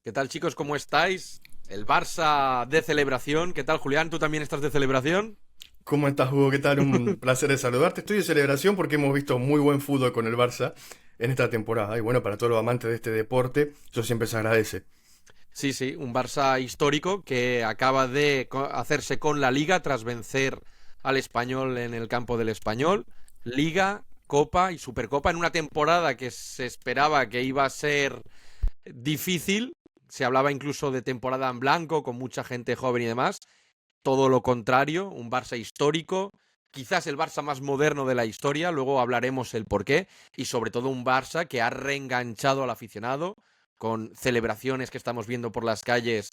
¿Qué tal, chicos? ¿Cómo estáis? El Barça de celebración. ¿Qué tal, Julián? ¿Tú también estás de celebración? ¿Cómo estás, Hugo? ¿Qué tal? Un placer de saludarte. Estoy de celebración porque hemos visto muy buen fútbol con el Barça en esta temporada. Y bueno, para todos los amantes de este deporte, eso siempre se agradece. Sí, sí, un Barça histórico que acaba de hacerse con la Liga tras vencer al Español en el campo del Español. Liga, Copa y Supercopa en una temporada que se esperaba que iba a ser difícil. Se hablaba incluso de temporada en blanco, con mucha gente joven y demás. Todo lo contrario, un Barça histórico, quizás el Barça más moderno de la historia, luego hablaremos el porqué, y sobre todo un Barça que ha reenganchado al aficionado con celebraciones que estamos viendo por las calles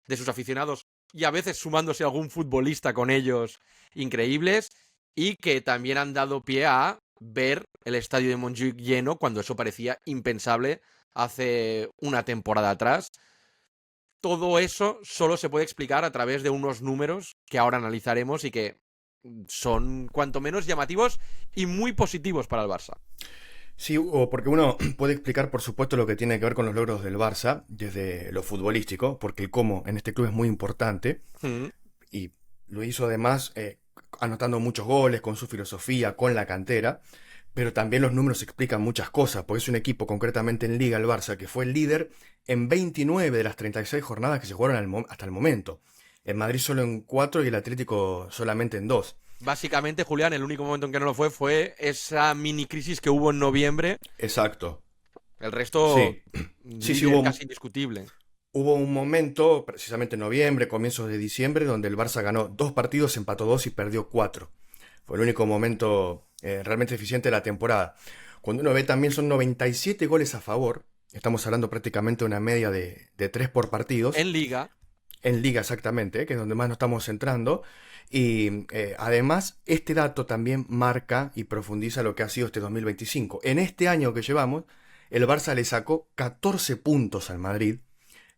de sus aficionados y a veces sumándose algún futbolista con ellos increíbles, y que también han dado pie a ver el estadio de Montjuic lleno cuando eso parecía impensable hace una temporada atrás. Todo eso solo se puede explicar a través de unos números que ahora analizaremos y que son cuanto menos llamativos y muy positivos para el Barça. Sí, Hugo, porque uno puede explicar, por supuesto, lo que tiene que ver con los logros del Barça desde lo futbolístico, porque el cómo en este club es muy importante. Mm. Y lo hizo además anotando muchos goles, con su filosofía, con la cantera. Pero también los números explican muchas cosas, porque es un equipo, concretamente en Liga, el Barça, que fue el líder en 29 de las 36 jornadas que se jugaron hasta el momento. En Madrid solo en 4 y el Atlético solamente en 2. Básicamente, Julián, el único momento en que no lo fue esa mini crisis que hubo en noviembre. Exacto. El resto, Sí, sí, líder casi indiscutible. hubo un momento, precisamente en noviembre, comienzos de diciembre, donde el Barça ganó 2 partidos, empató 2 y perdió 4. Fue el único momento realmente eficiente de la temporada. Cuando uno ve también son 97 goles a favor. Estamos hablando prácticamente de una media de 3 por partidos. En Liga, En liga exactamente, que es donde más nos estamos centrando. Y además, este dato también marca y profundiza lo que ha sido este 2025. En este año que llevamos, el Barça le sacó 14 puntos al Madrid,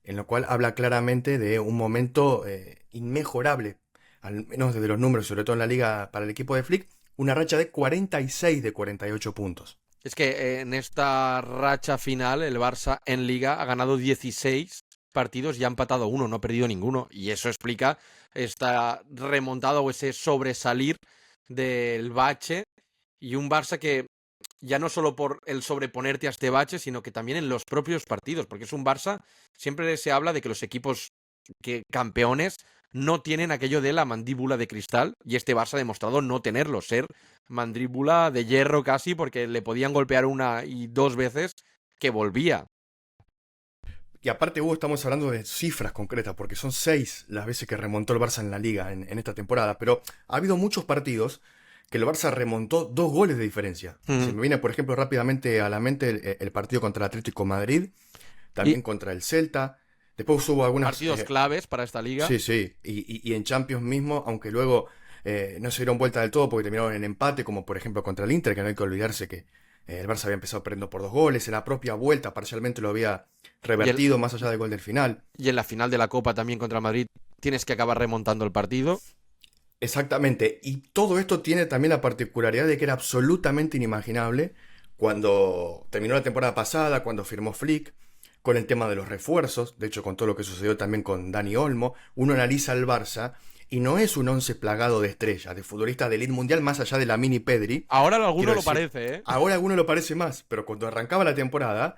en lo cual habla claramente de un momento inmejorable, al menos desde los números, sobre todo en la liga para el equipo de Flick, una racha de 46 de 48 puntos. es que en esta racha final el Barça en Liga ha ganado 16 partidos y ha empatado uno, no ha perdido ninguno. Y eso explica esta remontada o ese sobresalir del bache, y un Barça que ya no solo por el sobreponerte a este bache, sino que también en los propios partidos, porque es un Barça, siempre se habla de que los equipos que campeones no tienen aquello de la mandíbula de cristal, y este Barça ha demostrado no tenerlo, ser mandíbula de hierro casi, porque le podían golpear una y dos veces que volvía. Y aparte, Hugo, estamos hablando de cifras concretas, porque son 6 las veces que remontó el Barça en la liga en esta temporada. Pero ha habido muchos partidos que el Barça remontó 2 goles de diferencia. Se Mm. me viene, por ejemplo, rápidamente a la mente el partido contra el Atlético de Madrid, Y también contra el Celta. Después hubo algunas. partidos claves para esta liga. Sí, sí. Y en Champions mismo, aunque luego no se dieron vuelta del todo porque terminaron en empate, como por ejemplo contra el Inter, que no hay que olvidarse que el Barça había empezado perdiendo por 2 goles. En la propia vuelta parcialmente lo había Y en, revertido más allá del gol del final. y en la final de la Copa también contra Madrid tienes que acabar remontando el partido. Exactamente. Y todo esto tiene también la particularidad de que era absolutamente inimaginable cuando terminó la temporada pasada, cuando firmó Flick, con el tema de los refuerzos, de hecho con todo lo que sucedió también con Dani Olmo, uno analiza al Barça y no es un once plagado de estrellas, de futbolistas de elite mundial más allá de la mini Pedri. Ahora Quiero alguno lo decir, parece, ¿eh? ahora a alguno lo parece más, pero cuando arrancaba la temporada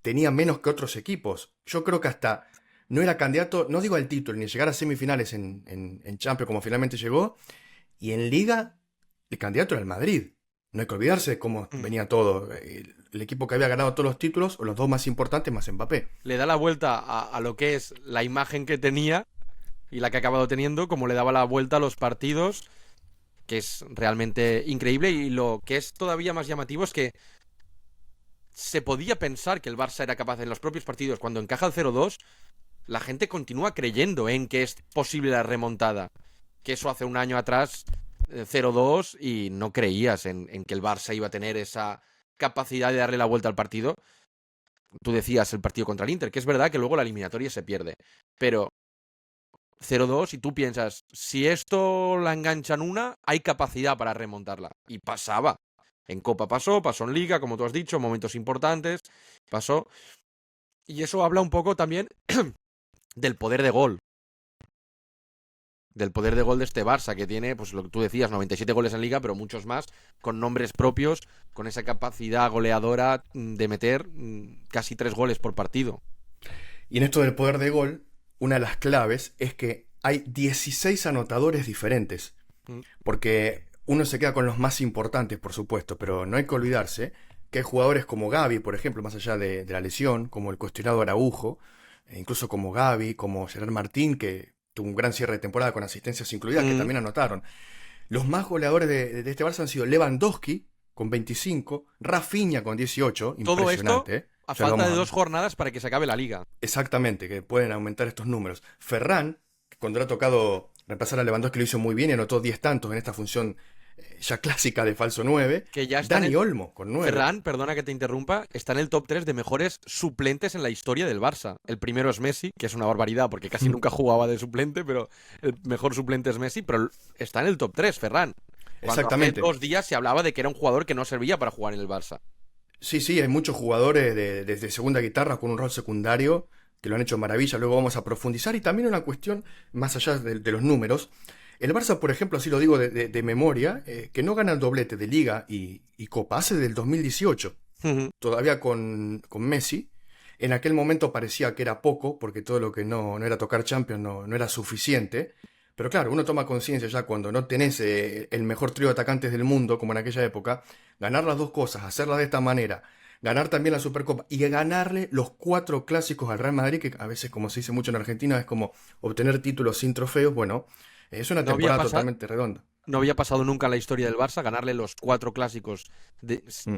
tenía menos que otros equipos. Yo creo que hasta no era candidato, no digo al título, ni a llegar a semifinales en Champions como finalmente llegó, y en Liga el candidato era el Madrid. No hay que olvidarse de cómo venía todo. El equipo que había ganado todos los títulos, o los dos más importantes, más Mbappé. Le da la vuelta a lo que es la imagen que tenía y la que ha acabado teniendo, como le daba la vuelta a los partidos, que es realmente increíble. Y lo que es todavía más llamativo es que se podía pensar que el Barça era capaz en los propios partidos, cuando encaja el 0-2, la gente continúa creyendo en que es posible la remontada. Que eso hace un año atrás, 0-2, y no creías en que el Barça iba a tener esa capacidad de darle la vuelta al partido. Tú decías el partido contra el Inter, que es verdad que luego la eliminatoria se pierde, pero 0-2 y tú piensas, si esto la enganchan una, hay capacidad para remontarla. Y pasaba. En Copa pasó, pasó en Liga, como tú has dicho, momentos importantes, pasó. Y eso habla un poco también del poder de gol. Del poder de gol de este Barça, que tiene, pues lo que tú decías, 97 goles en Liga, pero muchos más, con nombres propios, con esa capacidad goleadora de meter casi 3 goles por partido. Y en esto del poder de gol, una de las claves es que hay 16 anotadores diferentes. Mm. Porque uno se queda con los más importantes, por supuesto, pero no hay que olvidarse que hay jugadores como Gavi, por ejemplo, más allá de la lesión, como el cuestionado Araujo, e incluso como Gavi, como Gerard Martín, que tuvo un gran cierre de temporada con asistencias incluidas, que también anotaron. Los más goleadores de este Barça han sido Lewandowski, con 25, Rafinha con 18, Todo esto impresionante, ¿eh? a Ya lo falta de vamos 2 jornadas para que se acabe la Liga. Exactamente, que pueden aumentar estos números. Ferran, que cuando le ha tocado reemplazar a Lewandowski lo hizo muy bien y anotó 10 tantos en esta función ya clásica de falso 9. Que ya está Dani Olmo con 9. Ferran, perdona que te interrumpa, está en el top 3 de mejores suplentes en la historia del Barça. El primero es Messi, que es una barbaridad porque casi nunca jugaba de suplente, pero el mejor suplente es Messi, pero está en el top 3, Ferran. Cuando Exactamente. hace 2 días se hablaba de que era un jugador que no servía para jugar en el Barça. Sí, sí, hay muchos jugadores de segunda guitarra con un rol secundario que lo han hecho maravilla. Luego vamos a profundizar. Y también una cuestión, más allá de los números. El Barça, por ejemplo, así lo digo de memoria, que no gana el doblete de Liga y Copa hace del 2018. Todavía con Messi. En aquel momento parecía que era poco, porque todo lo que no era tocar Champions no era suficiente. Pero claro, uno toma conciencia ya cuando no tenés el mejor trío de atacantes del mundo, como en aquella época, ganar las dos cosas, hacerlas de esta manera, ganar también la Supercopa y ganarle los 4 clásicos al Real Madrid, que a veces, como se dice mucho en Argentina, es como obtener títulos sin trofeos. Bueno, es una No había temporada pasado, totalmente redonda. no había pasado nunca en la historia del Barça ganarle los 4 clásicos. Mm.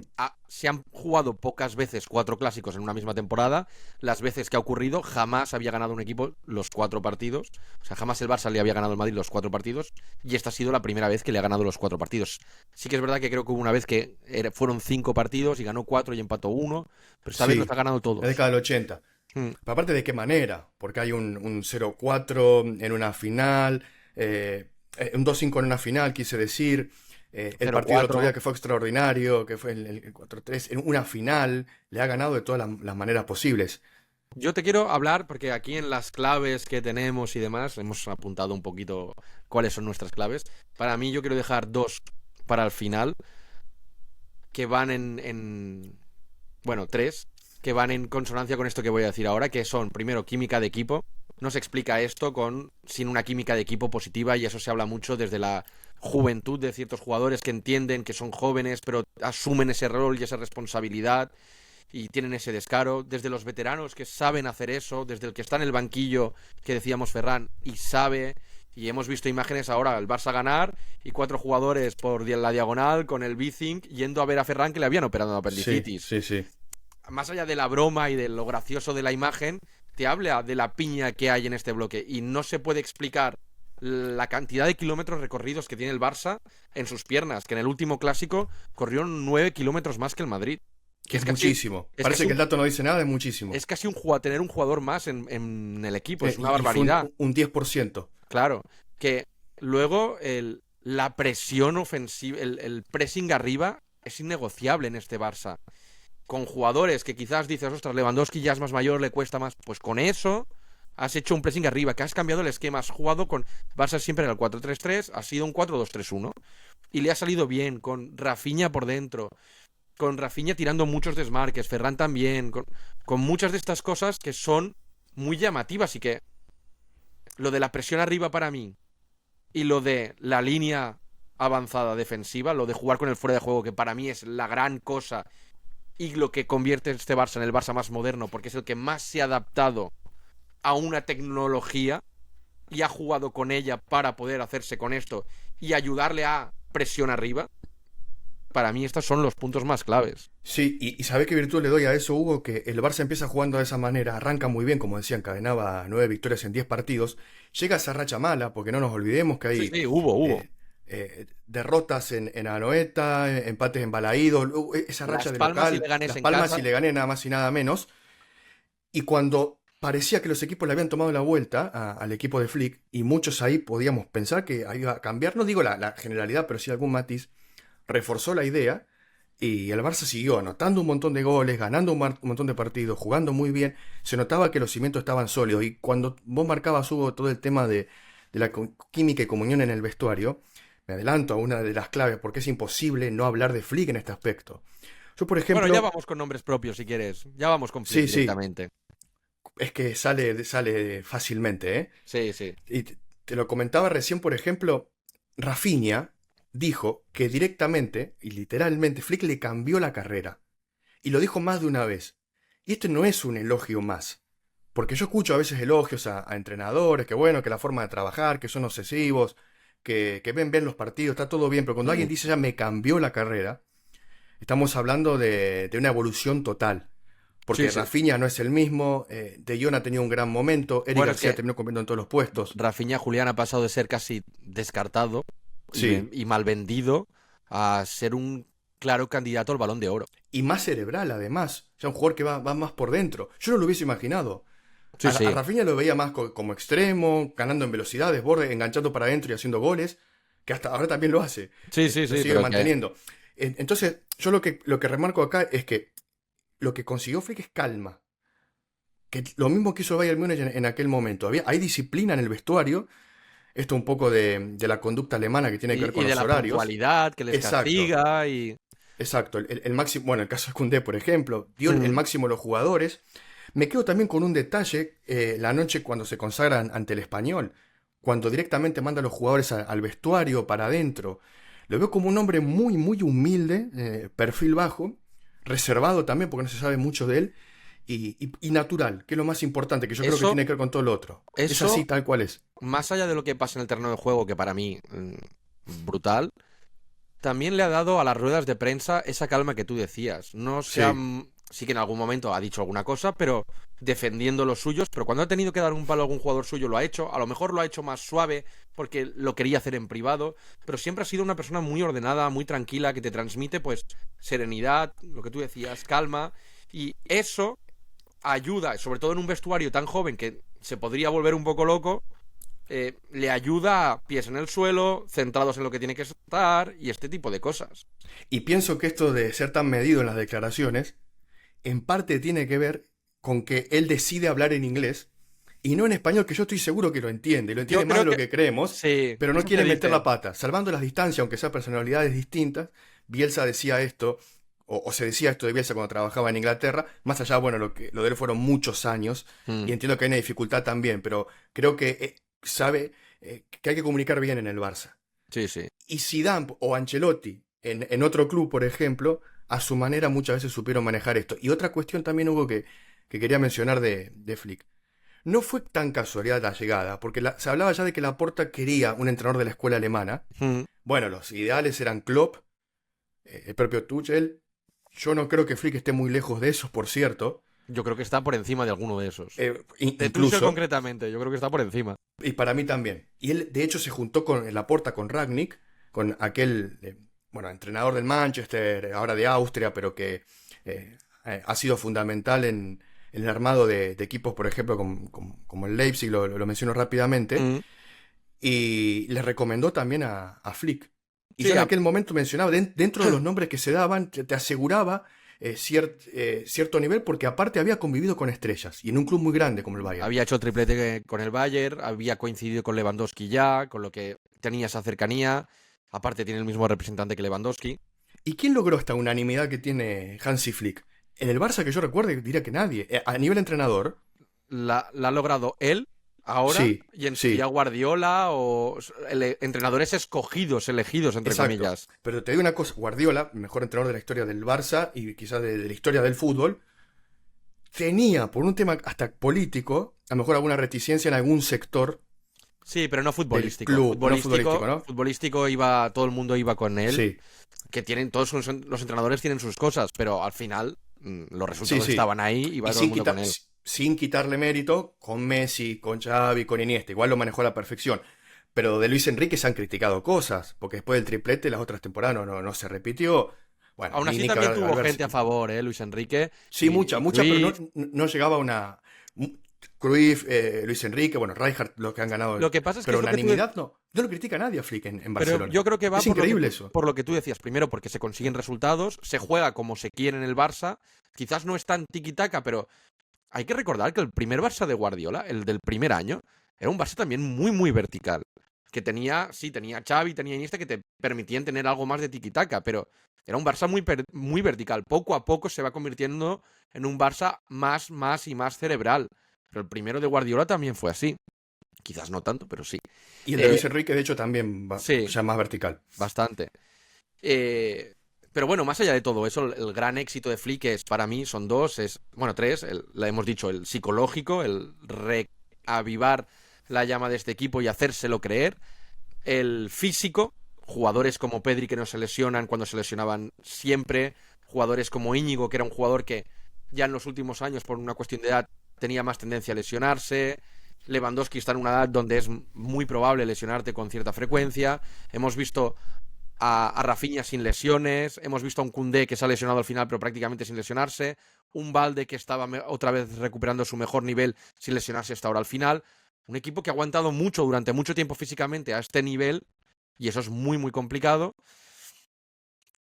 Se han jugado pocas veces 4 clásicos en una misma temporada. Las veces que ha ocurrido, jamás había ganado un equipo los 4 partidos. O sea, jamás el Barça le había ganado al Madrid los 4 partidos. Y esta ha sido la primera vez que le ha ganado los 4 partidos. Sí que es verdad que creo que hubo una vez que fueron 5 partidos y ganó 4 y empató 1. Pero esta vez los Sí, ha ganado la todos. década del 80. Mm. Pero aparte de qué manera, porque hay un 0-4 en una final, un 2-5 en una final, quise decir, el partido del otro 0-4. día que fue extraordinario, que fue el 4-3, en una final, le ha ganado de todas las maneras posibles. Yo te quiero hablar, porque aquí en las claves que tenemos y demás, hemos apuntado un poquito cuáles son nuestras claves. Para mí, yo quiero dejar 2 para el final, que van bueno, 3, que van en consonancia con esto que voy a decir ahora, que son, primero, química de equipo. No se explica esto sin una química de equipo positiva, y eso se habla mucho desde la juventud de ciertos jugadores que entienden que son jóvenes, pero asumen ese rol y esa responsabilidad y tienen ese descaro, desde los veteranos que saben hacer eso, desde el que está en el banquillo, que decíamos Ferran, y sabe, y hemos visto imágenes ahora, el Barça ganar, y 4 jugadores por la diagonal, con el B-Think, yendo a ver a Ferran que le habían operado en Sí, apendicitis. sí, sí. Más allá de la broma y de lo gracioso de la imagen, te habla de la piña que hay en este bloque, y no se puede explicar la cantidad de kilómetros recorridos que tiene el Barça en sus piernas, que en el último clásico corrió 9 kilómetros más que el Madrid. Que Es muchísimo. es Parece casi que el dato no dice nada, es muchísimo. es casi tener un jugador más en el equipo, es una Y fue barbaridad. un 10%. Claro, que luego la presión ofensiva, el pressing arriba es innegociable en este Barça. Con jugadores que quizás dices, ostras, Lewandowski ya es más mayor, le cuesta más. Pues con eso has hecho un pressing arriba, que has cambiado el esquema, has jugado con Barça siempre en el 4-3-3, ha sido un 4-2-3-1 y le ha salido bien, con Rafinha por dentro, con Rafinha tirando muchos desmarques, Ferran también, con muchas de estas cosas que son muy llamativas, y que lo de la presión arriba para mí y lo de la línea avanzada defensiva, lo de jugar con el fuera de juego, que para mí es la gran cosa y lo que convierte este Barça en el Barça más moderno, porque es el que más se ha adaptado a una tecnología y ha jugado con ella para poder hacerse con esto y ayudarle a presión arriba. Para mí estos son los puntos más claves. Sí, y ¿sabés qué virtud le doy a eso, Hugo? Que el Barça empieza jugando de esa manera, arranca muy bien, como decía, encadenaba 9 victorias en 10 partidos, llega a esa racha mala, porque no nos olvidemos que Sí, hay sí, hubo. derrotas en Anoeta, empates en Balaídos, esa racha Las de Palmas y local, Leganés Las en Palmas casa. y le gané nada más y nada menos, y cuando parecía que los equipos le habían tomado la vuelta al equipo de Flick, y muchos ahí podíamos pensar que iba a cambiar, no digo la generalidad, pero sí algún matiz, reforzó la idea Y el Barça siguió anotando un montón de goles, ganando un montón de partidos, jugando muy bien. Se notaba que los cimientos estaban sólidos. Y cuando vos marcabas, Hugo, todo el tema de la química y comunión en el vestuario, me adelanto a una de las claves, porque es imposible no hablar de Flick en este aspecto. Yo, por Bueno, ya ejemplo, vamos con nombres propios si quieres. Ya vamos con Flick sí, sí, directamente. es que sale fácilmente, ¿eh? Sí, sí. Y te lo comentaba recién, por ejemplo, Rafinha dijo que directamente y literalmente Flick le cambió la carrera. Y lo dijo más de una vez. Y este no es un elogio más. Porque yo escucho a veces elogios a entrenadores, que bueno, que la forma de trabajar, que son obsesivos, que ven los partidos, está todo bien, pero cuando alguien Mm. dice ya me cambió la carrera, estamos hablando de una evolución total. Sí, Porque sí. Rafinha no es el mismo, De Jong ha tenido un gran momento, Eric Bueno, es García que terminó compitiendo en todos los puestos. Rafinha Julián ha pasado de ser casi descartado Sí, y mal vendido a ser un claro candidato al Balón de Oro. y más cerebral además. O sea, un jugador que va más por dentro. Yo no lo hubiese imaginado. Sí, A sí. Rafinha lo veía más como extremo, ganando en velocidad, desborde, enganchando para adentro y haciendo goles, que hasta ahora también lo hace. Sí, sí, Lo sí, sigue pero que manteniendo. Entonces, yo lo que remarco acá es que lo que consiguió Flick es calma. Que lo mismo que hizo Bayern Múnich en aquel momento. Hay disciplina en el vestuario. Esto un poco de la conducta alemana que tiene que ver y con de los la horarios. puntualidad que les Exacto. castiga y Exacto, el máximo, bueno, el caso de Koundé, por ejemplo, dio el mm, máximo a los jugadores. Me quedo también con un detalle, la noche cuando se consagran ante el Español, cuando directamente manda a los jugadores al vestuario, para adentro. Lo veo como un hombre muy, muy humilde, perfil bajo, reservado también, porque no se sabe mucho de él, y natural, que es lo más importante, que yo creo que eso tiene que ver con todo lo otro. Es así, eso tal cual es. más allá de lo que pasa en el terreno de juego, que para mí brutal, también le ha dado a las ruedas de prensa esa calma que tú decías. No se ha, Sí, sí que en algún momento ha dicho alguna cosa, pero defendiendo los suyos, pero cuando ha tenido que dar un palo a algún jugador suyo lo ha hecho, a lo mejor lo ha hecho más suave porque lo quería hacer en privado, pero siempre ha sido una persona muy ordenada, muy tranquila, que te transmite pues serenidad, lo que tú decías, calma, y eso ayuda, sobre todo en un vestuario tan joven que se podría volver un poco loco, le ayuda a pies en el suelo, centrados en lo que tiene que estar y este tipo de cosas. y pienso que esto de ser tan medido en las declaraciones en parte tiene que ver con que él decide hablar en inglés y no en español, que yo estoy seguro que lo Yo entiende más de creo lo que que creemos, sí, pero no eso se quiere meter dice. la pata. Salvando las distancias, aunque sean personalidades distintas, Bielsa decía esto, o se decía esto de Bielsa cuando trabajaba en Inglaterra, más allá, bueno, lo de él fueron muchos años, Mm, y entiendo que hay una dificultad también, pero creo que sabe que hay que comunicar bien en el Barça. sí, sí. Y Zidane o Ancelotti en otro club, por ejemplo, a su manera muchas veces supieron manejar esto. Y otra cuestión también, Hugo, que quería mencionar de Flick. No fue tan casualidad la llegada, porque se hablaba ya de que Laporta quería un entrenador de la escuela alemana. Mm, Bueno, los ideales eran Klopp, el propio Tuchel. Yo no creo que Flick esté muy lejos de eso, por cierto. yo creo que está por encima de alguno de esos. De Tuchel Incluso, concretamente, yo creo que está por encima. y para mí también. Y él, de hecho, se juntó con Laporta, con Ragnick, con aquel, bueno, entrenador del Manchester, ahora de Austria, pero que ha sido fundamental en el armado de equipos, por ejemplo, como el Leipzig, lo menciono rápidamente, Mm, y le recomendó también a Flick. Y sí, ya en aquel momento mencionaba, dentro de los nombres que se daban, te aseguraba cierto nivel, porque aparte había convivido con estrellas, y en un club muy grande como el Bayern. había hecho triplete con el Bayern, había coincidido con Lewandowski ya, con lo que tenía esa cercanía. Aparte tiene el mismo representante que Lewandowski. ¿Y quién logró esta unanimidad que tiene Hansi Flick? En el Barça que yo recuerde, diría que nadie. A nivel entrenador, La ha logrado él ahora sí, y en su día sí, Guardiola o entrenadores escogidos, elegidos, entre exacto. comillas. Pero te digo una cosa, Guardiola, el mejor entrenador de la historia del Barça y quizás de la historia del fútbol, tenía, por un tema hasta político, a lo mejor alguna reticencia en algún sector Sí, pero no del futbolístico. club, no futbolístico, ¿no? Futbolístico iba, todo el mundo iba con él. Sí, Que tienen, todos los entrenadores tienen sus cosas, pero al final los sí, resultados sí. estaban ahí y Y va todo el mundo con él. sin quitarle mérito con Messi, con Xavi, con Iniesta. Igual lo manejó a la perfección. Pero de Luis Enrique se han criticado cosas, porque después del triplete las otras temporadas no se repitió. Bueno, Aún así ni que también hablar, tuvo gente a favor, Luis Enrique. sí, mucha, Y mucha, pero Cruyff, no llegaba a una... Cruyff, Luis Enrique, bueno, Rijkaard, los que han ganado. Lo que pasa es que Pero es lo que unanimidad no lo critica nadie a Flick en pero Barcelona. yo creo que va Es increíble eso. por lo que tú decías. Primero, porque se consiguen resultados, se juega como se quiere en el Barça. Quizás no es tan tiki-taka, pero hay que recordar que el primer Barça de Guardiola, el del primer año, era un Barça también muy, muy vertical. Que tenía Xavi, tenía Iniesta, que te permitían tener algo más de tiki-taka, pero era un Barça muy vertical. Poco a poco se va convirtiendo en un Barça más y más cerebral. Pero el primero de Guardiola también fue así. Quizás no tanto, pero sí. Y el de Luis Enrique, de hecho, también va Sí, ya más vertical. bastante. Pero bueno, más allá de todo eso, el gran éxito de Flick es, para mí, son dos, tres, la hemos dicho, el psicológico, el reavivar la llama de este equipo y hacérselo creer, el físico, jugadores como Pedri que no se lesionan cuando se lesionaban siempre, jugadores como Íñigo, que era un jugador que ya en los últimos años, por una cuestión de edad, tenía más tendencia a lesionarse. Lewandowski está en una edad donde es muy probable lesionarte con cierta frecuencia. Hemos visto a Rafinha sin lesiones, hemos visto a un Koundé que se ha lesionado al final pero prácticamente sin lesionarse, un Balde que estaba otra vez recuperando su mejor nivel sin lesionarse hasta ahora al final. Un equipo que ha aguantado mucho durante mucho tiempo físicamente a este nivel y eso es muy muy complicado.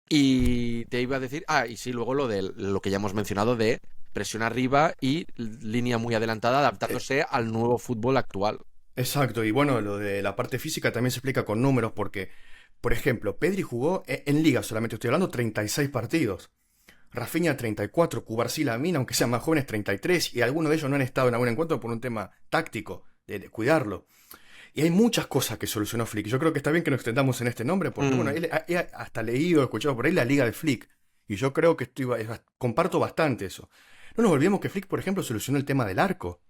Y te iba a decir, y sí, luego lo que ya hemos mencionado de presión arriba y línea muy adelantada adaptándose al nuevo fútbol actual. Exacto, y bueno, lo de la parte física también se explica con números porque, por ejemplo, Pedri jugó en Liga, solamente estoy hablando, 36 partidos. Rafinha 34, Cubarsí, Lamine, aunque sean más jóvenes, 33, y algunos de ellos no han estado en algún encuentro por un tema táctico, de cuidarlo. Y hay muchas cosas que solucionó Flick. Yo creo que está bien que nos extendamos en este nombre, porque bueno, él hasta leído, escuchado por ahí la Liga de Flick. Y yo creo que comparto bastante eso. No nos olvidemos que Flick, por ejemplo, solucionó el tema del arco.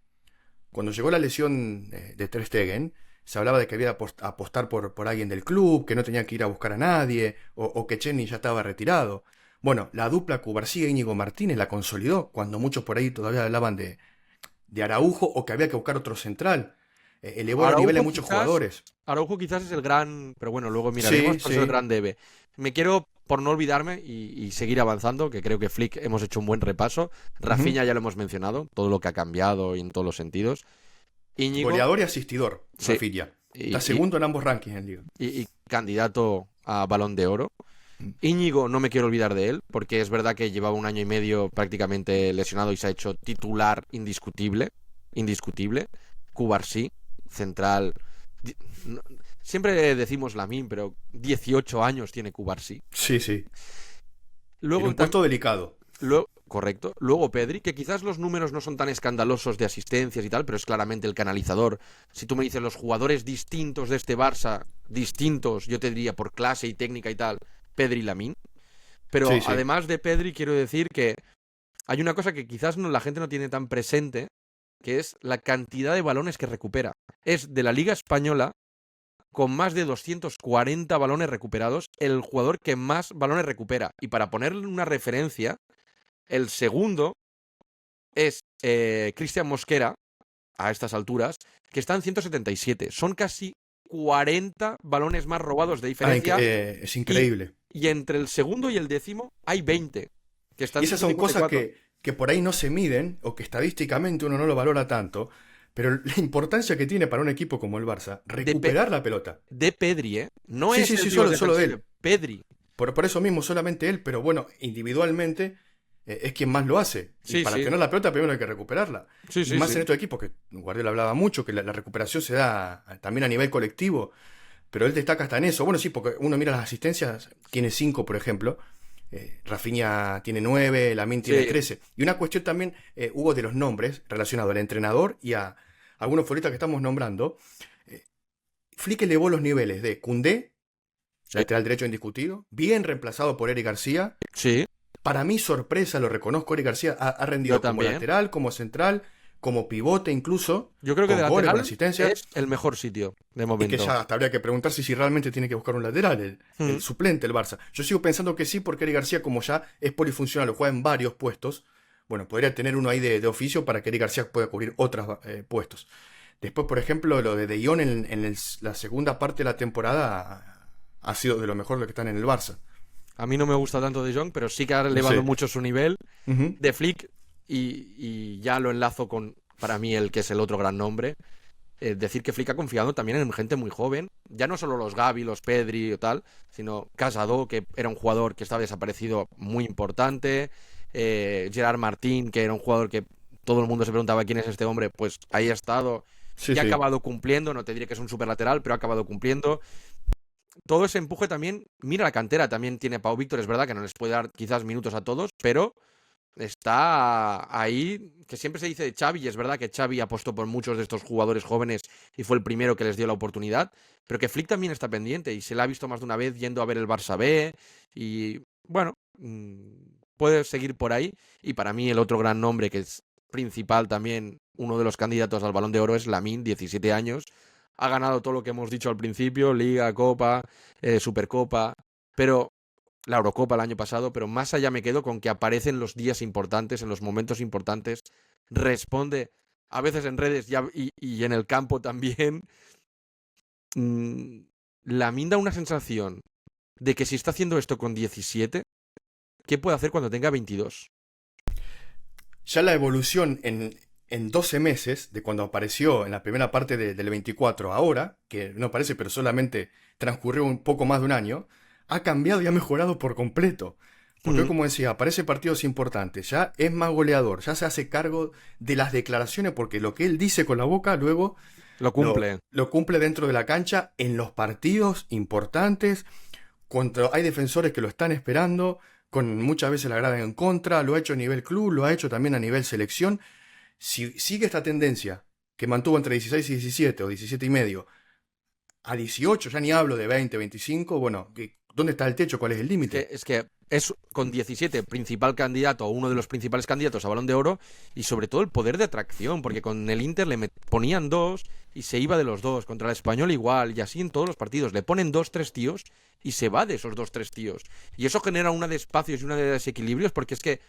Cuando llegó la lesión de Ter Stegen, se hablaba de que había que apostar por alguien del club, que no tenía que ir a buscar a nadie, o que Chesney ya estaba retirado. Bueno, la dupla Cubarsí e Íñigo Martínez la consolidó, cuando muchos por ahí todavía hablaban de Araujo o que había que buscar otro central. Elevó los niveles de muchos jugadores. Araujo quizás es el gran, pero bueno, luego miraremos, es el gran debe. Me quiero, por no olvidarme y seguir avanzando, que creo que Flick hemos hecho un buen repaso. Rafinha ya lo hemos mencionado, todo lo que ha cambiado y en todos los sentidos. Íñigo, goleador y asistidor, sí, Rafinha. Está segundo en ambos rankings en Liga. Y candidato a Balón de Oro. Íñigo, no me quiero olvidar de él, porque es verdad que llevaba un año y medio prácticamente lesionado y se ha hecho titular indiscutible. Cubarsí, central. Siempre decimos Lamine, pero 18 años tiene Cubarsí. Sí. Luego, en un puesto delicado. Correcto. Luego Pedri, que quizás los números no son tan escandalosos de asistencias y tal, pero es claramente el canalizador. Si tú me dices los jugadores distintos de este Barça, distintos, yo te diría por clase y técnica y tal, Pedri y Lamine. Pero sí. Además de Pedri, quiero decir que hay una cosa que quizás la gente no tiene tan presente, que es la cantidad de balones que recupera. Es de la Liga Española, con más de 240 balones recuperados, el jugador que más balones recupera. Y para ponerle una referencia, el segundo es Cristian Mosquera, a estas alturas, que está en 177. Son casi 40 balones más robados de diferencia. Es increíble. Y entre el segundo y el décimo hay 20. Que están y esas son cosas que por ahí no se miden, o que estadísticamente uno no lo valora tanto, pero la importancia que tiene para un equipo como el Barça, recuperar la pelota. De Pedri, ¿eh? No sí, es sí, solo de él. Pedri. Por eso mismo, solamente él, pero bueno, individualmente es quien más lo hace. Y para tener la pelota primero hay que recuperarla. Y más en estos equipos, que Guardiola hablaba mucho, que la recuperación se da también a nivel colectivo, pero él destaca hasta en eso. Bueno, sí, porque uno mira las asistencias, tiene 5, por ejemplo. Rafinha tiene 9, Lamine tiene 13. Y una cuestión también hubo de los nombres relacionado al entrenador y a algunos futbolistas que estamos nombrando. Flick elevó los niveles de Koundé, lateral derecho indiscutido, bien reemplazado por Eric García. Sí. Para mí, sorpresa, lo reconozco, Eric García ha rendido como lateral, como central, como pivote incluso. Yo creo que de lateral asistencia. Es el mejor sitio de momento. Y que ya hasta habría que preguntarse si realmente tiene que buscar un lateral, el suplente, el Barça. Yo sigo pensando que sí, porque Eric García, como ya es polifuncional, lo juega en varios puestos, bueno, podría tener uno ahí de oficio para que Eric García pueda cubrir otros puestos. Después, por ejemplo, lo de Jong en la segunda parte de la temporada ha sido de lo mejor lo que están en el Barça. A mí no me gusta tanto De Jong, pero sí que ha elevado mucho su nivel. De Flick, y ya lo enlazo con para mí el que es el otro gran nombre. Decir que Flick ha confiado también en gente muy joven, ya no solo los Gavi, los Pedri o tal, sino Casado, que era un jugador que estaba desaparecido muy importante, Gerard Martín, que era un jugador que todo el mundo se preguntaba quién es este hombre, pues ahí ha estado Sí, y ha sí. acabado cumpliendo, no te diré que es un super lateral, pero ha acabado cumpliendo. Todo ese empuje también, mira la cantera, también tiene Pau Víctor, es verdad que no les puede dar quizás minutos a todos, pero está ahí, que siempre se dice de Xavi, y es verdad que Xavi apostó por muchos de estos jugadores jóvenes y fue el primero que les dio la oportunidad, pero que Flick también está pendiente y se la ha visto más de una vez yendo a ver el Barça B y bueno, puede seguir por ahí. Y para mí el otro gran nombre que es principal también, uno de los candidatos al Balón de Oro es Lamine, 17 años, ha ganado todo lo que hemos dicho al principio, Liga, Copa, Supercopa, pero la Eurocopa el año pasado, pero más allá me quedo con que aparece en los días importantes, en los momentos importantes, responde a veces en redes y en el campo también. Mm, Lamine da una sensación de que si está haciendo esto con 17, ¿qué puede hacer cuando tenga 22? Ya la evolución en 12 meses, de cuando apareció en la primera parte del 24 ahora, que no parece, pero solamente transcurrió un poco más de un año, ha cambiado y ha mejorado por completo. Porque hoy, Mm, como decía, aparece partidos importantes, ya es más goleador, ya se hace cargo de las declaraciones, porque lo que él dice con la boca luego lo cumple. lo cumple dentro de la cancha en los partidos importantes, cuando hay defensores que lo están esperando, con muchas veces la grada en contra, lo ha hecho a nivel club, lo ha hecho también a nivel selección. Si sigue esta tendencia que mantuvo entre 16 y 17 o 17 y medio a 18, ya ni hablo de 20, 25, bueno, ¿dónde está el techo? ¿Cuál es el Es que, límite? es que es con 17 principal candidato, o uno de los principales candidatos a Balón de Oro, y sobre todo el poder de atracción, porque con el Inter ponían dos y se iba de los dos, contra el Español igual, y así en todos los partidos. Le ponen dos, tres tíos y se va de esos dos, tres tíos. Y eso genera una de espacios y una de desequilibrios, porque es que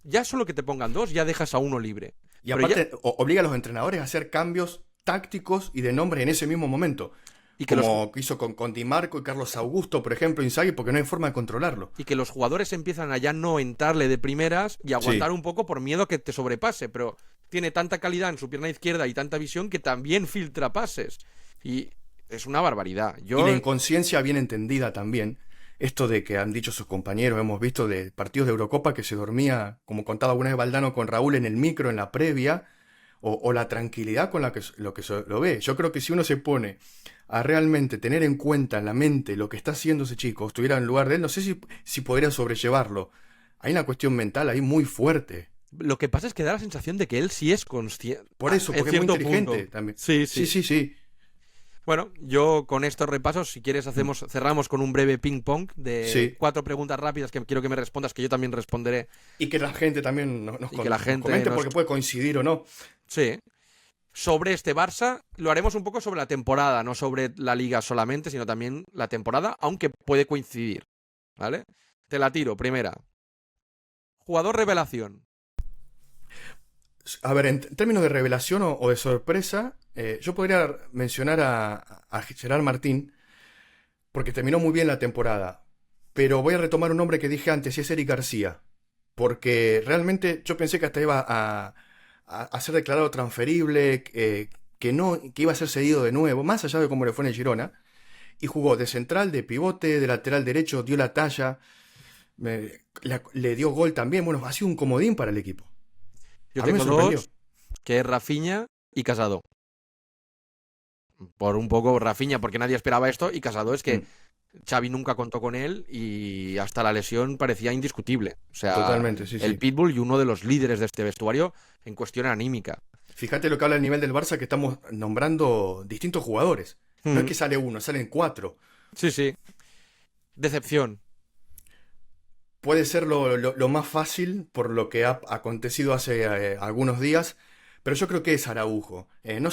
ya solo que te pongan dos, ya dejas a uno libre. Y Pero ya, aparte obliga a los entrenadores a hacer cambios tácticos y de nombre en ese mismo momento, y que los, como hizo con Di Marco y Carlos Augusto, por ejemplo, Inzaghi, porque no hay forma de controlarlo. y que los jugadores empiezan a ya no entrarle de primeras y Sí. aguantar un poco por miedo a que te sobrepase, pero tiene tanta calidad en su pierna izquierda y tanta visión que también filtra pases. Y es una barbaridad. Y la Yo, inconsciencia bien entendida también. Esto de que han dicho sus compañeros, hemos visto de partidos de Eurocopa que se dormía, como contaba alguna vez Valdano con Raúl en el micro, en la previa, o la tranquilidad con la que lo ve. Yo creo que si uno se pone a realmente tener en cuenta en la mente lo que está haciendo ese chico, estuviera en lugar de él, no sé si podría sobrellevarlo. Hay una cuestión mental ahí muy fuerte. lo que pasa es que da la sensación de que él sí es consciente, Por eso, en porque es muy cierto inteligente punto. también. Sí, Sí, sí. sí, sí. Bueno, yo con estos repasos, si quieres, Mm. cerramos con un breve ping-pong de Sí. 4 preguntas rápidas que quiero que me respondas, que yo también responderé Y que la gente también y que la nos gente comente nos... porque puede coincidir o no. Sí. Sobre este Barça, lo haremos un poco sobre la temporada, no sobre la liga solamente, sino también la temporada, aunque puede coincidir, ¿vale? Te la tiro, primera. Jugador revelación. A ver, en términos de revelación o de sorpresa, yo podría mencionar a Gerard Martín, porque terminó muy bien la temporada. Pero voy a retomar un nombre que dije antes, y es Eric García. Porque realmente yo pensé que hasta iba a ser declarado transferible, que no, que iba a ser cedido de nuevo, más allá de cómo le fue en el Girona. Y jugó de central, de pivote, de lateral derecho, dio la talla, le dio gol también. Bueno, ha sido un comodín para el equipo. Yo A mí me tengo sorprendió. dos, que es Rafinha y Casado. Por un poco Rafinha, porque nadie esperaba esto, y Casado es que Mm, Xavi nunca contó con él y hasta la lesión parecía indiscutible. O sea, totalmente, sí, el sí. Pitbull y uno de los líderes de este vestuario en cuestión anímica. Fíjate lo que habla el nivel del Barça, que estamos nombrando distintos jugadores. No es Mm, que sale uno, salen cuatro. sí, sí. Decepción. Puede ser lo más fácil por lo que ha acontecido hace algunos días, pero yo creo que es Araujo. No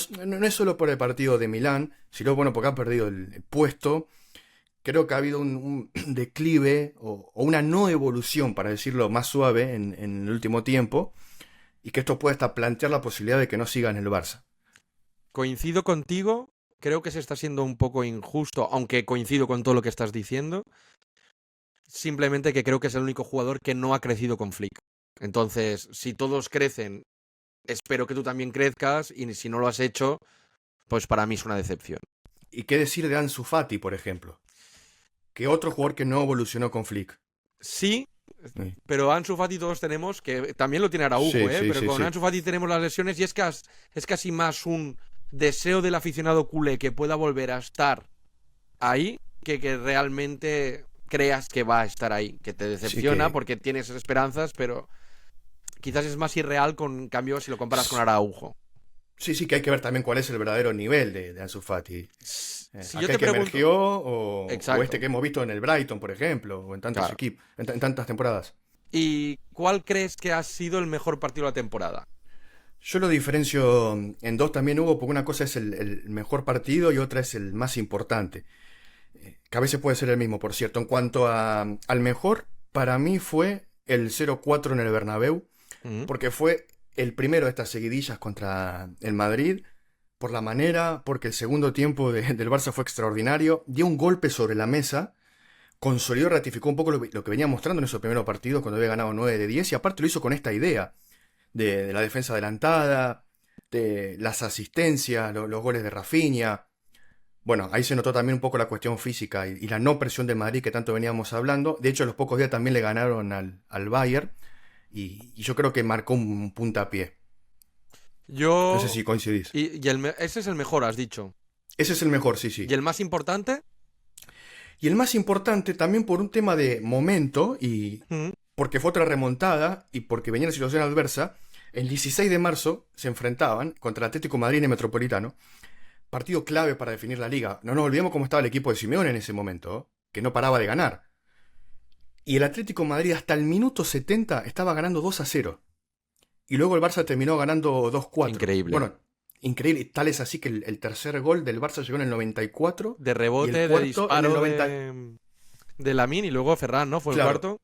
es solo por el partido de Milán, sino bueno, porque ha perdido el puesto. Creo que ha habido un declive o una no evolución, para decirlo más suave, en el último tiempo, y que esto puede hasta plantear la posibilidad de que no siga en el Barça. Coincido contigo. Creo que se está siendo un poco injusto, aunque coincido con todo lo que estás diciendo. Simplemente que creo que es el único jugador que no ha crecido con Flick. Entonces, si todos crecen espero que tú también crezcas y si no lo has hecho, pues para mí es una decepción. ¿Y qué decir de Ansu Fati, por ejemplo? Que otro jugador que no evolucionó con Flick. Sí, Sí, pero Ansu Fati todos tenemos, que también lo tiene Araujo, sí, sí, pero sí, con sí. Ansu Fati tenemos las lesiones y es casi más un deseo del aficionado culé que pueda volver a estar ahí que realmente creas que va a estar ahí, que te Sí, decepciona porque tienes esperanzas, pero quizás es más irreal con cambio si lo comparas con Araujo. sí, sí, que hay que ver también cuál es el verdadero nivel de Ansu Fati. Si yo Aquel te que pregunto, emergió o este exacto, que hemos visto en el Brighton, por ejemplo, o en tantos claro. equipos, en tantas temporadas. ¿Y cuál crees que ha sido el mejor partido de la temporada? Yo lo diferencio en dos también, Hugo, porque una cosa es el mejor partido y otra es el más importante. Que a veces puede ser el mismo, por cierto. En cuanto al mejor, para mí fue el 0-4 en el Bernabéu, Mm, porque fue el primero de estas seguidillas contra el Madrid, por la manera, porque el segundo tiempo del Barça fue extraordinario, dio un golpe sobre la mesa, consolidó, ratificó un poco lo que venía mostrando en esos primeros partidos cuando había ganado 9 de 10 y aparte lo hizo con esta idea de la defensa adelantada, de las asistencias, los goles de Rafinha. Bueno, ahí se notó también un poco la cuestión física y la no presión del Madrid que tanto veníamos hablando. De hecho, a los pocos días también le ganaron al Bayern y yo creo que marcó un puntapié. No sé Yo... si coincidís. ese es el mejor, has dicho. Ese es el mejor, sí, ¿Y sí. el más importante? Y el más importante también por un tema de momento y Mm, porque fue otra remontada y porque venía la situación adversa, el 16 de marzo se enfrentaban contra el Atlético de Madrid en el Metropolitano, partido clave para definir la liga. No nos olvidemos cómo estaba el equipo de Simeone en ese momento, ¿eh? Que no paraba de ganar. Y el Atlético de Madrid hasta el minuto 70 estaba ganando 2-0. Y luego el Barça terminó ganando 2-4. increíble. Bueno, increíble. Tal es así que el tercer gol del Barça llegó en el 94 De y el rebote, de cuarto en el disparo 90, de Lamine y luego Ferran, ¿no? Fue el claro, cuarto.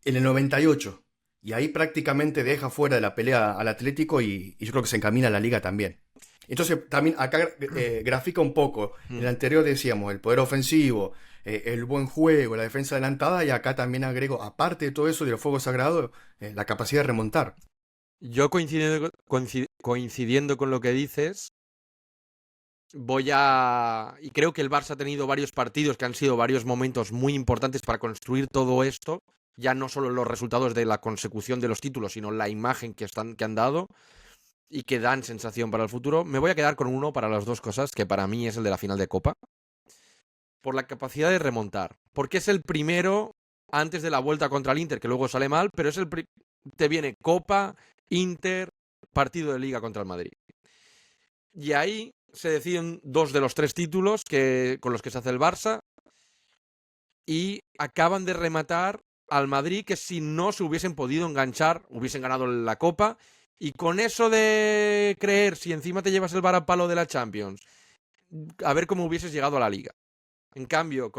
en el 98. Y ahí prácticamente deja fuera de la pelea al Atlético y yo creo que se encamina a la liga también. Entonces también acá grafica un poco. En Mm. el anterior decíamos el poder ofensivo, el buen juego, la defensa adelantada y acá también agrego, aparte de todo eso de los fuegos sagrados, la capacidad de remontar. Yo coincidiendo con lo que dices, y creo que el Barça ha tenido varios partidos que han sido varios momentos muy importantes para construir todo esto, ya no solo los resultados de la consecución de los títulos, sino la imagen que han dado y que dan sensación para el futuro. Me voy a quedar con uno para las dos cosas, que para mí es el de la final de Copa, por la capacidad de remontar, porque es el primero antes de la vuelta contra el Inter, que luego sale mal, pero te viene Copa, Inter, partido de Liga contra el Madrid. Y ahí se deciden dos de los tres títulos con los que se hace el Barça y acaban de rematar al Madrid que si no se hubiesen podido enganchar, hubiesen ganado la Copa. Y con eso de creer, si encima te llevas el varapalo de la Champions, a ver cómo hubieses llegado a la Liga. En cambio,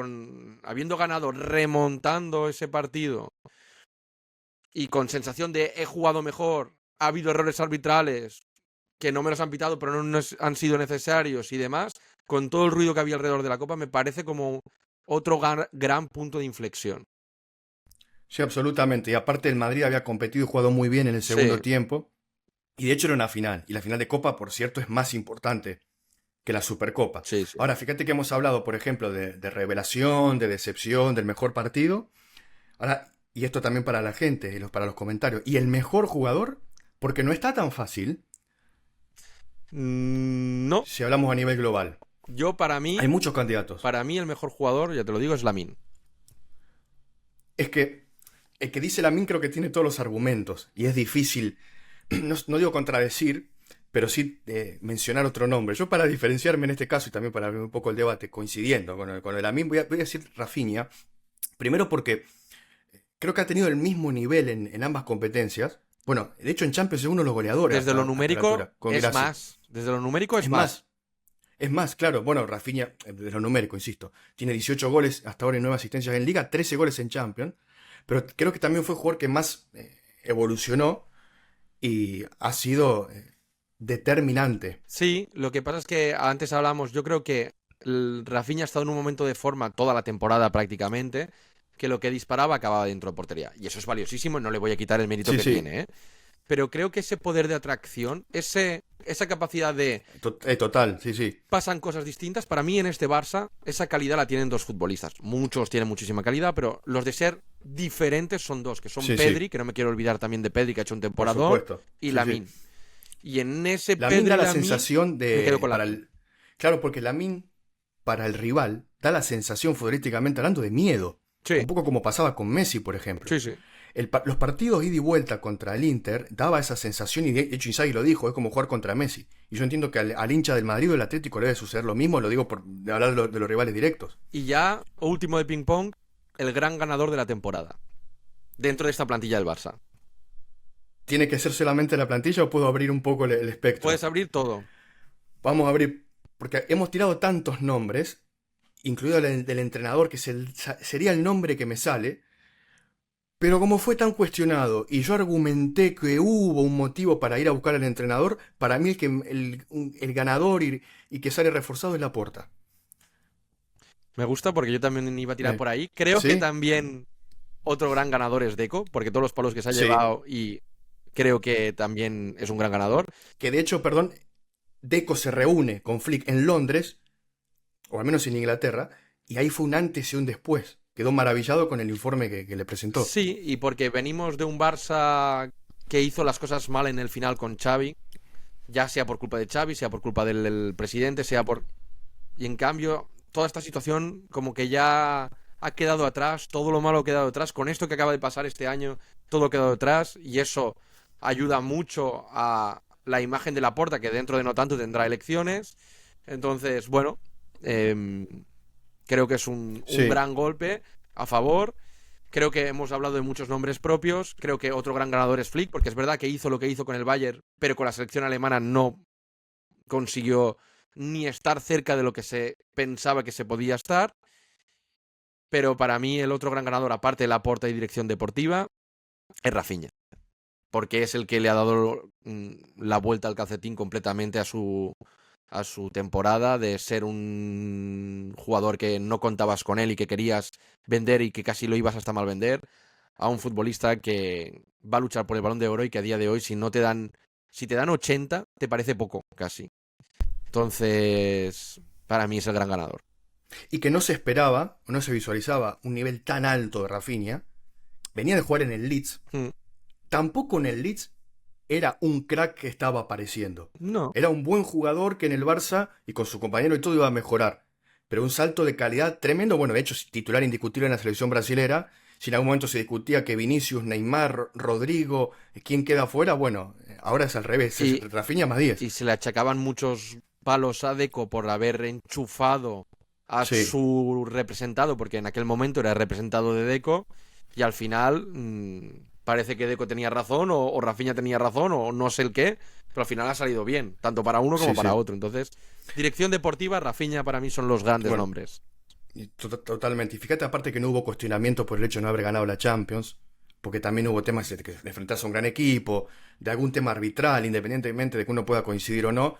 habiendo ganado, remontando ese partido y con sensación de he jugado mejor, ha habido errores arbitrales que no me los han pitado, pero no han sido necesarios y demás, con todo el ruido que había alrededor de la Copa, me parece como otro gran punto de inflexión. Sí, absolutamente. Y aparte el Madrid había competido y jugado muy bien en el Sí, segundo tiempo. Y de hecho era una final. Y la final de Copa, por cierto, es más importante que la Supercopa. sí, sí. Ahora, fíjate que hemos hablado, por ejemplo, de revelación, de decepción, del mejor partido. Ahora, y esto también para la gente, para los comentarios. Y el mejor jugador, porque no está tan fácil No, si hablamos a nivel global. yo Hay muchos candidatos. para mí el mejor jugador, ya te lo digo, es Lamine. Es que el que dice Lamine creo que tiene todos los argumentos. Y es difícil, no digo contradecir, pero sí mencionar otro nombre. Yo para diferenciarme en este caso y también para abrir un poco el debate, coincidiendo con el Lamine, voy a decir Rafinha. Primero porque creo que ha tenido el mismo nivel en ambas competencias. Bueno, de hecho en Champions es uno de los goleadores Desde lo hasta la numérico altura, con es Gracia. más. Desde lo numérico es Es más. más, es más, claro, bueno, Rafinha, de lo numérico, insisto, tiene 18 goles hasta ahora y 9 asistencias en Liga, 13 goles en Champions, pero creo que también fue el jugador que más evolucionó y ha sido determinante. Sí, lo que pasa es que antes hablamos, yo creo que Rafinha ha estado en un momento de forma toda la temporada prácticamente, que lo que disparaba acababa dentro de portería. Y eso es valiosísimo y no le voy a quitar el mérito Sí, que sí, tiene, ¿eh? pero creo que ese poder de atracción, esa capacidad de Total, sí, sí. pasan cosas distintas, para mí en este Barça, esa calidad la tienen dos futbolistas. Muchos tienen muchísima calidad, pero los de ser diferentes son dos, que son Sí, sí, Pedri, que no me quiero olvidar también de Pedri, que ha hecho un por temporadón, supuesto. y Sí, sí. Lamine. Y en ese Lamine Pedri da la Lamine sensación me quedo de, con Lamine. Claro, porque Lamine, para el rival, da la sensación, futbolísticamente hablando, de miedo. Un Sí, poco como pasaba con Messi, por ejemplo. sí, sí. Los partidos ida y vuelta contra el Inter daba esa sensación, y de hecho Inzaghi lo dijo, es como jugar contra Messi. Y yo entiendo que al hincha del Madrid o del Atlético le debe suceder lo mismo, lo digo por de hablar de los rivales directos. Y ya, último de ping pong, el gran ganador de la temporada, dentro de esta plantilla del Barça. ¿Tiene que ser solamente la plantilla o puedo abrir un poco el Puedes espectro? abrir todo. Vamos a abrir, porque hemos tirado tantos nombres, incluido el del entrenador, que sería el nombre que me sale. Pero como fue tan cuestionado y yo argumenté que hubo un motivo para ir a buscar al entrenador, para mí el ganador y que sale reforzado es Laporta. Me gusta porque yo también iba a tirar Eh, por ahí. Creo que ¿Sí? también otro gran ganador es Deco, porque todos los palos que se ha Sí. llevado y creo que también es un gran ganador. Que de hecho, perdón, Deco se reúne con Flick en Londres, o al menos en Inglaterra, y ahí fue un antes y un después. Quedó maravillado con el informe que le presentó. Sí, y porque venimos de un Barça que hizo las cosas mal en el final con Xavi, ya sea por culpa de Xavi, sea por culpa del presidente, sea por... Y en cambio, toda esta situación como que ya ha quedado atrás, todo lo malo ha quedado atrás. Con esto que acaba de pasar este año, todo ha quedado atrás y eso ayuda mucho a la imagen de Laporta, que dentro de no tanto tendrá elecciones. Entonces, bueno, em, creo que es un Sí, gran golpe a favor. Creo que hemos hablado de muchos nombres propios. Creo que otro gran ganador es Flick, porque es verdad que hizo lo que hizo con el Bayern, pero con la selección alemana no consiguió ni estar cerca de lo que se pensaba que se podía estar. Pero para mí el otro gran ganador, aparte de la aporta y dirección deportiva, es Rafinha. Porque es el que le ha dado la vuelta al calcetín completamente a su temporada, de ser un jugador que no contabas con él y que querías vender y que casi lo ibas hasta mal vender, a un futbolista que va a luchar por el Balón de Oro y que a día de hoy si te dan 80, te parece poco casi. Entonces, para mí es el gran ganador. y que no se esperaba, o no se visualizaba un nivel tan alto de Rafinha. Venía de jugar en el Leeds. Mm, Tampoco en el Leeds era un crack que estaba apareciendo. No. Era un buen jugador que en el Barça y con su compañero y todo iba a mejorar. Pero un salto de calidad tremendo. Bueno, de hecho, es titular indiscutible en la selección brasilera. Si en algún momento se discutía que Vinicius, Neymar, Rodrigo, ¿quién queda afuera? Bueno, ahora es al revés. Es Y, Rafinha más 10. y se le achacaban muchos palos a Deco por haber enchufado a Sí, su representado, porque en aquel momento era representado de Deco, y al final parece que Deco tenía razón, o Rafinha tenía razón, o no sé el qué, pero al final ha salido bien, tanto para uno como sí, para sí. otro. Entonces, dirección deportiva, Rafinha para mí son los grandes Bueno, nombres. y totalmente. Y fíjate aparte que no hubo cuestionamiento por el hecho de no haber ganado la Champions, porque también hubo temas de enfrentarse a un gran equipo, de algún tema arbitral, independientemente de que uno pueda coincidir o no.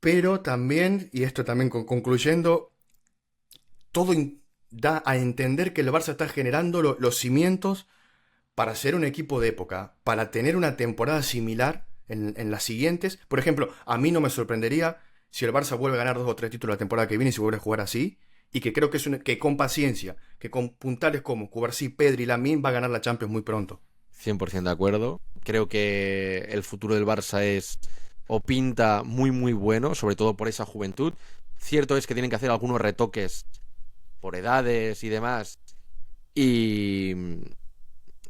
Pero también, y esto también concluyendo, todo da a entender que el Barça está generando los cimientos para ser un equipo de época, para tener una temporada similar en las siguientes. Por ejemplo, a mí no me sorprendería si el Barça vuelve a ganar 2 o 3 títulos la temporada que viene y si vuelve a jugar así. Y que creo que, que con paciencia, que con puntales como Cubarsí, Pedri y Lamine va a ganar la Champions muy pronto. 100% de acuerdo. Creo que el futuro del Barça es o pinta muy muy bueno, sobre todo por esa juventud. Cierto es que tienen que hacer algunos retoques por edades y demás. Y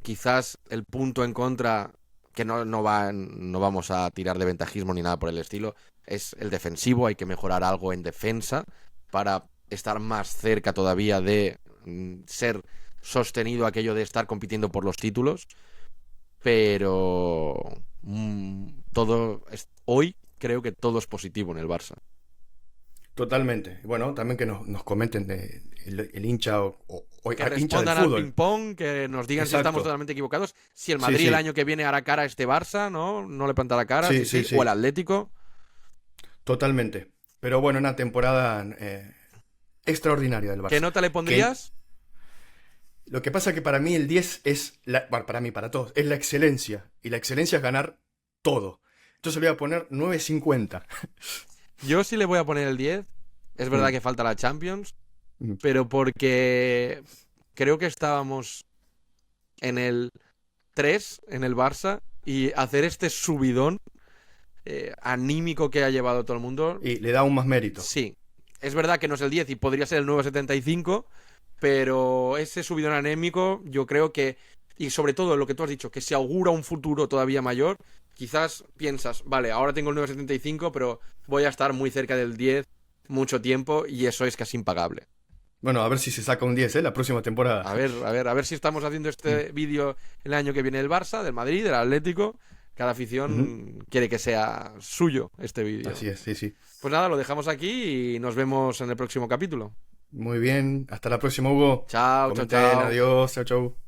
quizás el punto en contra, que no vamos a tirar de ventajismo ni nada por el estilo, es el defensivo. Hay que mejorar algo en defensa para estar más cerca todavía de ser sostenido aquello de estar compitiendo por los títulos. Pero hoy creo que todo es positivo en el Barça. Totalmente. Bueno, también que nos comenten el hincha o Que hincha del respondan al fútbol. ping-pong, que nos digan si estamos Exacto. totalmente equivocados. Si el Sí, Madrid el sí. año que viene hará cara a este Barça, ¿no? No le planta la cara, Sí, sí, sí, sí. O el sí. Atlético. Totalmente. Pero bueno, una temporada extraordinaria del ¿Qué Barça. nota le Que pondrías? Lo que pasa que para mí el 10 es, bueno, para mí, para todos, es la excelencia. Y la excelencia es ganar todo. Entonces le voy a poner 9,50. Yo sí le voy a poner el 10. Es verdad Mm, que falta la Champions, mm. pero porque creo que estábamos en el 3 en el Barça, y hacer este subidón anímico que ha llevado todo el mundo, Y le da aún más mérito. sí. Es verdad que no es el 10 y podría ser el nuevo 75, pero ese subidón anémico yo creo que, y sobre todo lo que tú has dicho, que se augura un futuro todavía mayor, quizás piensas, vale, ahora tengo el 9,75, pero voy a estar muy cerca del 10 mucho tiempo, y eso es casi impagable. Bueno, a ver si se saca un 10, ¿eh? La próxima temporada. A ver, a ver, a ver si estamos haciendo Mm, este vídeo el año que viene del Barça, del Madrid, del Atlético. Cada ujú. afición quiere que sea suyo este vídeo. Así es, sí, sí. Pues nada, lo dejamos aquí y nos vemos en el próximo capítulo. Muy bien. Hasta la próxima, Hugo. Chao, chao, Comenten, chao. adiós, chau, chau.